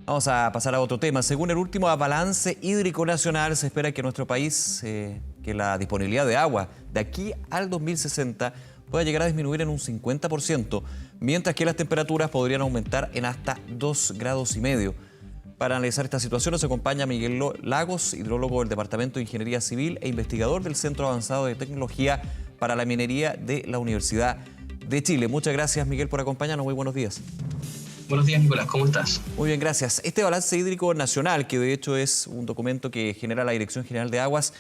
Vamos a pasar a otro tema. Según el último balance hídrico nacional, se espera que nuestro país, que la disponibilidad de agua de aquí al 2060 pueda llegar a disminuir en un 50%, mientras que las temperaturas podrían aumentar en hasta 2,5 grados. Para analizar esta situación nos acompaña Miguel Lagos, hidrólogo del Departamento de Ingeniería Civil e investigador del Centro Avanzado de Tecnología para la Minería de la Universidad de Chile. Muchas gracias, Miguel, por acompañarnos. Muy buenos días. Buenos días, Nicolás, ¿cómo estás? Muy bien, gracias. Este balance hídrico nacional, que de hecho es un documento que genera la Dirección General de Aguas,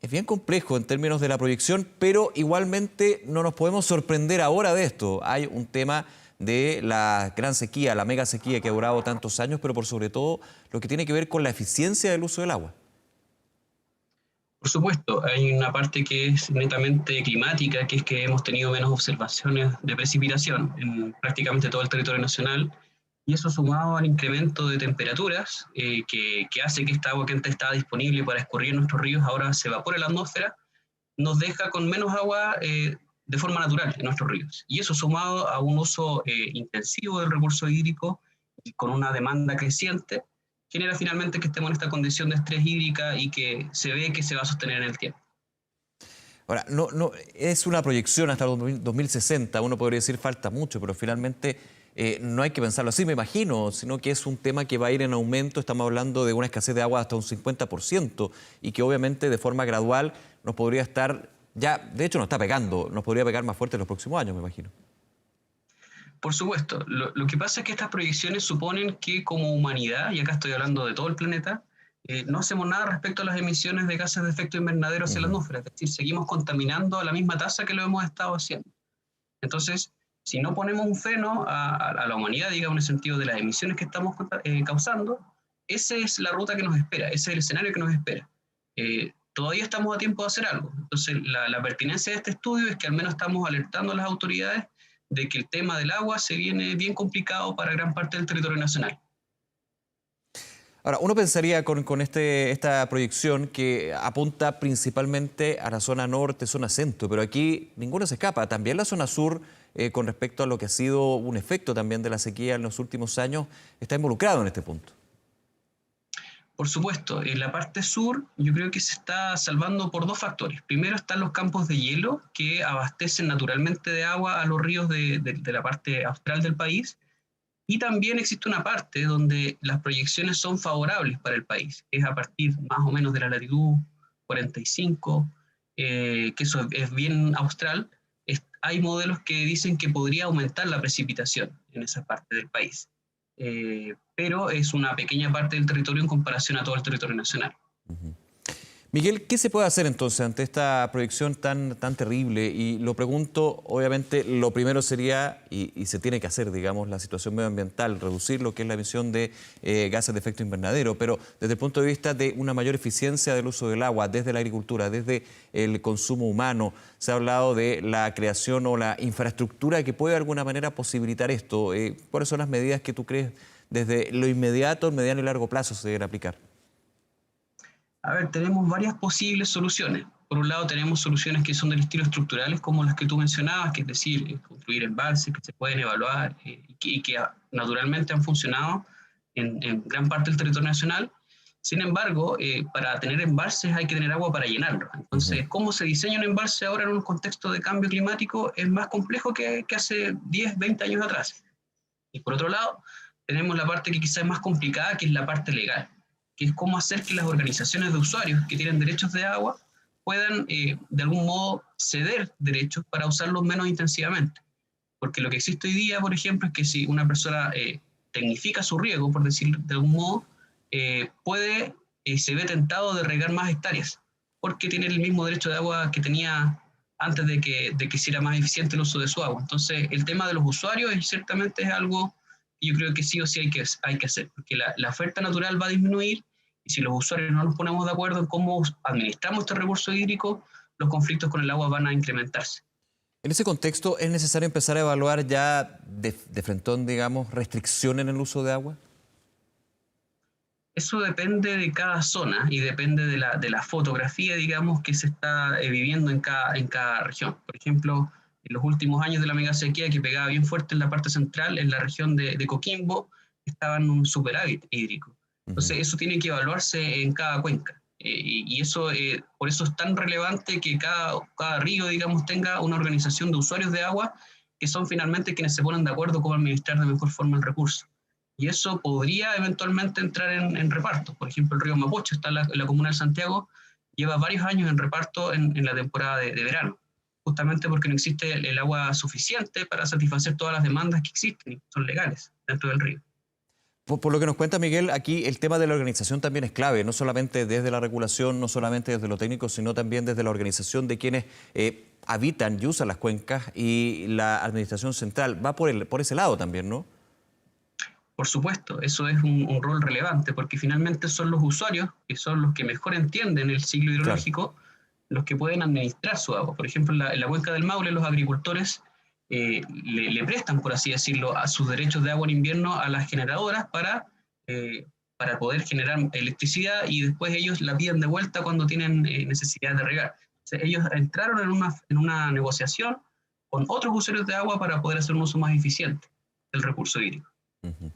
es bien complejo en términos de la proyección, pero igualmente no nos podemos sorprender ahora de esto. Hay un tema de la gran sequía, la mega sequía que ha durado tantos años, pero por sobre todo lo que tiene que ver con la eficiencia del uso del agua. Por supuesto, hay una parte que es netamente climática, que es que hemos tenido menos observaciones de precipitación en prácticamente todo el territorio nacional, y eso sumado al incremento de temperaturas que hace que esta agua que antes estaba disponible para escurrir en nuestros ríos ahora se evapore en la atmósfera, nos deja con menos agua de forma natural en nuestros ríos. Y eso sumado a un uso intensivo del recurso hídrico y con una demanda creciente, genera finalmente que estemos en esta condición de estrés hídrica y que se ve que se va a sostener en el tiempo. Ahora, no, es una proyección hasta el 2060, uno podría decir falta mucho, pero finalmente no hay que pensarlo así, me imagino, sino que es un tema que va a ir en aumento. Estamos hablando de una escasez de agua hasta un 50% y que obviamente de forma gradual nos podría estar, ya de hecho nos está pegando, nos podría pegar más fuerte en los próximos años, me imagino. Por supuesto, lo que pasa es que estas proyecciones suponen que como humanidad, y acá estoy hablando de todo el planeta, no hacemos nada respecto a las emisiones de gases de efecto invernadero hacia la Ujú. atmósfera, es decir, seguimos contaminando a la misma tasa que lo hemos estado haciendo. Entonces, si no ponemos un freno a la humanidad, digamos, en el sentido de las emisiones que estamos causando, esa es la ruta que nos espera, ese es el escenario que nos espera. Todavía estamos a tiempo de hacer algo. Entonces, la pertinencia de este estudio es que al menos estamos alertando a las autoridades de que el tema del agua se viene bien complicado para gran parte del territorio nacional. Ahora, uno pensaría con esta proyección que apunta principalmente a la zona norte, zona centro, pero aquí ninguno se escapa. También la zona sur, con respecto a lo que ha sido un efecto también de la sequía en los últimos años, está involucrado en este punto. Por supuesto, en la parte sur yo creo que se está salvando por dos factores. Primero están los campos de hielo que abastecen naturalmente de agua a los ríos de la parte austral del país. Y también existe una parte donde las proyecciones son favorables para el país, que es a partir más o menos de la latitud 45, que eso es bien austral. Hay modelos que dicen que podría aumentar la precipitación en esa parte del país, pero es una pequeña parte del territorio en comparación a todo el territorio nacional. Ujú. Miguel, ¿qué se puede hacer entonces ante esta proyección tan terrible? Y lo pregunto, obviamente, lo primero sería, y se tiene que hacer, digamos, la situación medioambiental, reducir lo que es la emisión de gases de efecto invernadero, pero desde el punto de vista de una mayor eficiencia del uso del agua, desde la agricultura, desde el consumo humano, se ha hablado de la creación o la infraestructura que puede de alguna manera posibilitar esto. ¿Cuáles son las medidas que tú crees desde lo inmediato, mediano y largo plazo se deben aplicar? A ver, tenemos varias posibles soluciones. Por un lado, tenemos soluciones que son del estilo estructurales, como las que tú mencionabas, que es decir, construir embalses que se pueden evaluar y que naturalmente han funcionado en gran parte del territorio nacional. Sin embargo, para tener embalses hay que tener agua para llenarlos. Ujú. Entonces, cómo se diseña un embalse ahora en un contexto de cambio climático es más complejo que hace 10, 20 años atrás. Y por otro lado, tenemos la parte que quizás es más complicada, que es la parte legal, que es cómo hacer que las organizaciones de usuarios que tienen derechos de agua puedan de algún modo ceder derechos para usarlos menos intensivamente. Porque lo que existe hoy día, por ejemplo, es que si una persona tecnifica su riego, por decirlo de algún modo, puede, se ve tentado de regar más hectáreas, porque tiene el mismo derecho de agua que tenía antes de que hiciera más eficiente el uso de su agua. Entonces, el tema de los usuarios ciertamente es algo que yo creo que sí o sí hay que hacer, porque la oferta natural va a disminuir y si los usuarios no nos ponemos de acuerdo en cómo administramos este recurso hídrico, los conflictos con el agua van a incrementarse. En ese contexto, ¿es necesario empezar a evaluar ya de frentón, digamos, restricción en el uso de agua? Eso depende de cada zona y depende de la fotografía, digamos, que se está viviendo en cada región. Por ejemplo, en los últimos años de la mega sequía que pegaba bien fuerte en la parte central, en la región de Coquimbo, estaban en un superávit hídrico. Ujú. Entonces, eso tiene que evaluarse en cada cuenca. Y eso, por eso es tan relevante que cada río, digamos, tenga una organización de usuarios de agua que son finalmente quienes se ponen de acuerdo cómo administrar de mejor forma el recurso. Y eso podría eventualmente entrar en reparto. Por ejemplo, el río Mapocho está en la comuna de Santiago, lleva varios años en reparto en la temporada de verano, justamente porque no existe el agua suficiente para satisfacer todas las demandas que existen y que son legales dentro del río. Por lo que nos cuenta Miguel, aquí el tema de la organización también es clave, no solamente desde la regulación, no solamente desde lo técnico, sino también desde la organización de quienes habitan y usan las cuencas y la administración central. Va por ese lado también, ¿no? Por supuesto, eso es un rol relevante porque finalmente son los usuarios, que son los que mejor entienden el ciclo Claro. hidrológico, los que pueden administrar su agua. Por ejemplo, en la cuenca del Maule, los agricultores le prestan, por así decirlo, a sus derechos de agua en invierno a las generadoras para poder generar electricidad y después ellos la piden de vuelta cuando tienen necesidad de regar. O sea, ellos entraron en una negociación con otros usuarios de agua para poder hacer un uso más eficiente del recurso hídrico. Ujú.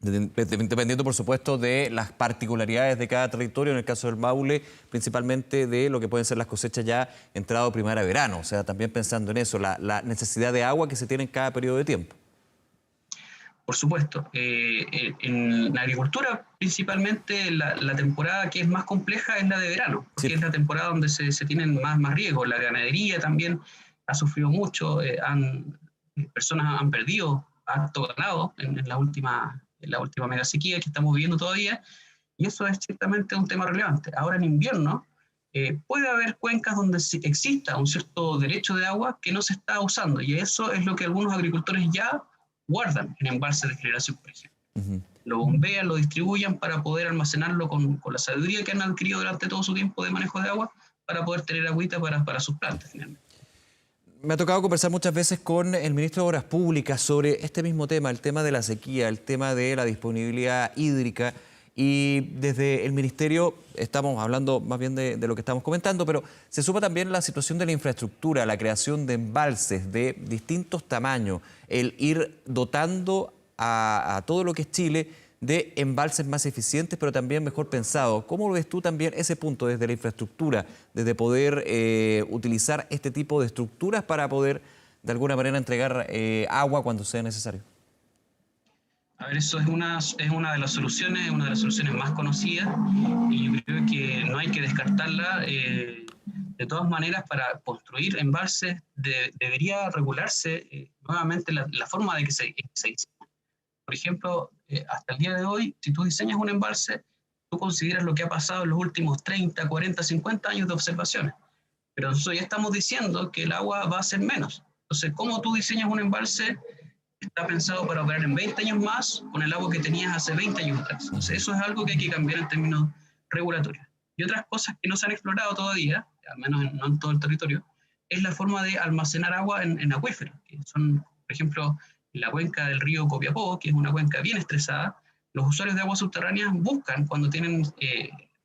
Dependiendo, por supuesto, de las particularidades de cada territorio, en el caso del Maule, principalmente de lo que pueden ser las cosechas ya entrado primavera-verano, o sea, también pensando en eso, la necesidad de agua que se tiene en cada periodo de tiempo. Por supuesto, en la agricultura principalmente la temporada que es más compleja es la de verano, porque Sí. es la temporada donde se tienen más riesgos. La ganadería también ha sufrido mucho, personas han perdido harto ganado en la última mega sequía que estamos viviendo todavía, y eso es ciertamente un tema relevante. Ahora en invierno puede haber cuencas donde exista un cierto derecho de agua que no se está usando, y eso es lo que algunos agricultores ya guardan en embalses de generación, por ejemplo. Ujú. Lo bombean, lo distribuyen para poder almacenarlo con la sabiduría que han adquirido durante todo su tiempo de manejo de agua para poder tener agüita para sus plantas, finalmente. Me ha tocado conversar muchas veces con el ministro de Obras Públicas sobre este mismo tema, el tema de la sequía, el tema de la disponibilidad hídrica. Y desde el ministerio estamos hablando más bien de lo que estamos comentando, pero se suma también la situación de la infraestructura, la creación de embalses de distintos tamaños, el ir dotando a todo lo que es Chile de embalses más eficientes, pero también mejor pensados. ¿Cómo ves tú también ese punto desde la infraestructura, desde poder utilizar este tipo de estructuras para poder de alguna manera entregar agua cuando sea necesario? A ver, eso es una de las soluciones más conocidas, y yo creo que no hay que descartarla. De todas maneras, para construir embalses debería regularse nuevamente la forma de que se diseña. Por ejemplo, hasta el día de hoy, si tú diseñas un embalse, tú consideras lo que ha pasado en los últimos 30, 40, 50 años de observaciones. Pero nosotros ya estamos diciendo que el agua va a ser menos. Entonces, ¿cómo tú diseñas un embalse? Está pensado para operar en 20 años más con el agua que tenías hace 20 años atrás. Entonces, Ujú. eso es algo que hay que cambiar en términos regulatorios. Y otras cosas que no se han explorado todavía, al menos no en todo el territorio, es la forma de almacenar agua en acuíferos, que son, por ejemplo, en la cuenca del río Copiapó, que es una cuenca bien estresada. Los usuarios de aguas subterráneas buscan, cuando tienen,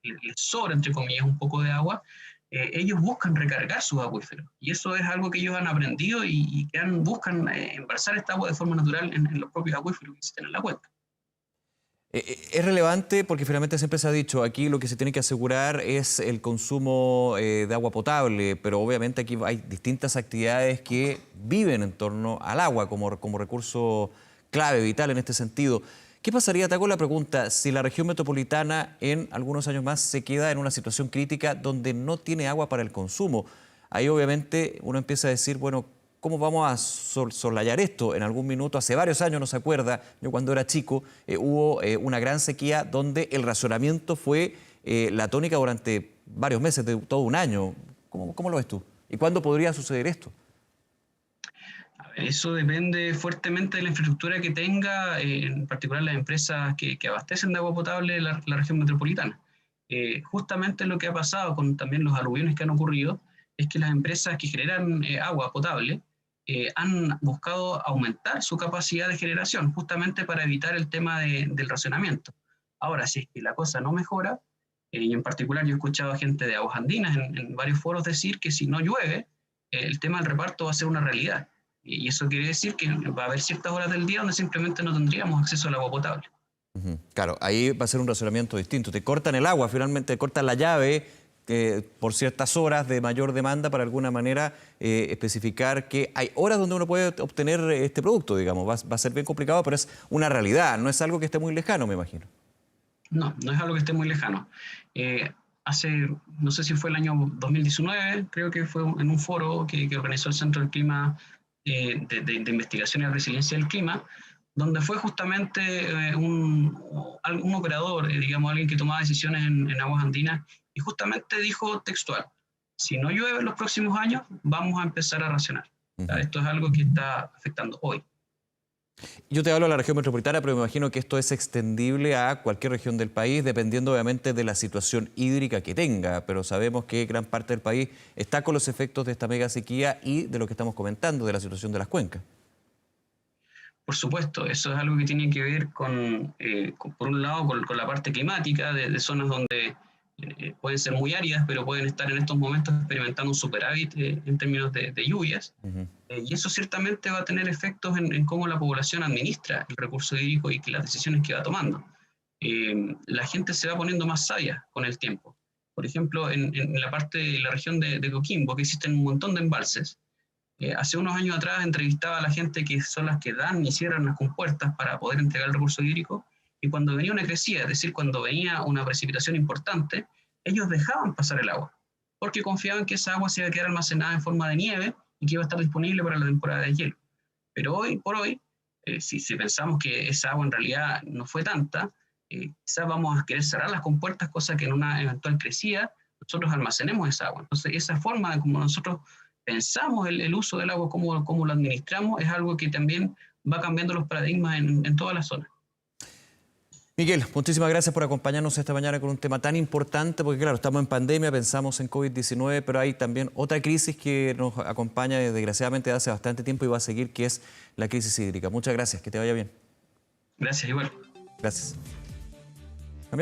les sobra, entre comillas, un poco de agua, ellos buscan recargar sus acuíferos. Y eso es algo que ellos han aprendido y que buscan embalsar esta agua de forma natural en los propios acuíferos que existen en la cuenca. Es relevante porque finalmente siempre se ha dicho, aquí lo que se tiene que asegurar es el consumo de agua potable, pero obviamente aquí hay distintas actividades que viven en torno al agua como recurso clave, vital en este sentido. ¿Qué pasaría, te hago la pregunta, si la región metropolitana en algunos años más se queda en una situación crítica donde no tiene agua para el consumo? Ahí obviamente uno empieza a decir, bueno, ¿cómo vamos a soslayar esto? En algún minuto, hace varios años, no se acuerda, yo cuando era chico, hubo una gran sequía donde el racionamiento fue la tónica durante varios meses, de todo un año. ¿Cómo lo ves tú? ¿Y cuándo podría suceder esto? A ver, eso depende fuertemente de la infraestructura que tenga, en particular las empresas que abastecen de agua potable la región metropolitana. Justamente lo que ha pasado con también los aluviones que han ocurrido es que las empresas que generan agua potable han buscado aumentar su capacidad de generación justamente para evitar el tema del racionamiento. Ahora, si es que la cosa no mejora, y en particular yo he escuchado a gente de Aguas Andinas en varios foros decir que si no llueve, el tema del reparto va a ser una realidad. Y eso quiere decir que va a haber ciertas horas del día donde simplemente no tendríamos acceso al agua potable. Claro, ahí va a ser un razonamiento distinto. Te cortan el agua, finalmente te cortan la llave por ciertas horas de mayor demanda para alguna manera especificar que hay horas donde uno puede obtener este producto, digamos. Va a ser bien complicado, pero es una realidad, no es algo que esté muy lejano, me imagino. No, no es algo que esté muy lejano. No sé si fue el año 2019, creo que fue en un foro que organizó el Centro del Clima de Investigación y Resiliencia del Clima, donde fue justamente un operador, digamos, alguien que tomaba decisiones en aguas andinas, y justamente dijo textual: si no llueve en los próximos años, vamos a empezar a racionar. O sea, esto es algo que está afectando hoy. Yo te hablo de la región metropolitana, pero me imagino que esto es extendible a cualquier región del país, dependiendo obviamente de la situación hídrica que tenga. Pero sabemos que gran parte del país está con los efectos de esta mega sequía y de lo que estamos comentando, de la situación de las cuencas. Por supuesto, eso es algo que tiene que ver por un lado, con la parte climática, de zonas donde pueden ser muy áridas, pero pueden estar en estos momentos experimentando un superávit en términos de lluvias. Y eso ciertamente va a tener efectos en cómo la población administra el recurso hídrico y las decisiones que va tomando. La gente se va poniendo más sabia con el tiempo. Por ejemplo, en la parte de la región de Coquimbo, que existen un montón de embalses. Hace unos años atrás entrevistaba a la gente que son las que dan y cierran las compuertas para poder entregar el recurso hídrico, y cuando venía una crecida, es decir, cuando venía una precipitación importante, ellos dejaban pasar el agua, porque confiaban que esa agua se iba a quedar almacenada en forma de nieve y que iba a estar disponible para la temporada de hielo. Pero hoy por hoy, si pensamos que esa agua en realidad no fue tanta, quizás vamos a querer cerrar las compuertas, cosa que en una eventual crecida nosotros almacenemos esa agua. Entonces, esa forma de como nosotros pensamos el uso del agua, cómo lo administramos, es algo que también va cambiando los paradigmas en toda la zona. Miguel, muchísimas gracias por acompañarnos esta mañana con un tema tan importante, porque claro, estamos en pandemia, pensamos en COVID-19, pero hay también otra crisis que nos acompaña desgraciadamente de hace bastante tiempo y va a seguir, que es la crisis hídrica. Muchas gracias, que te vaya bien. Gracias, igual. Gracias.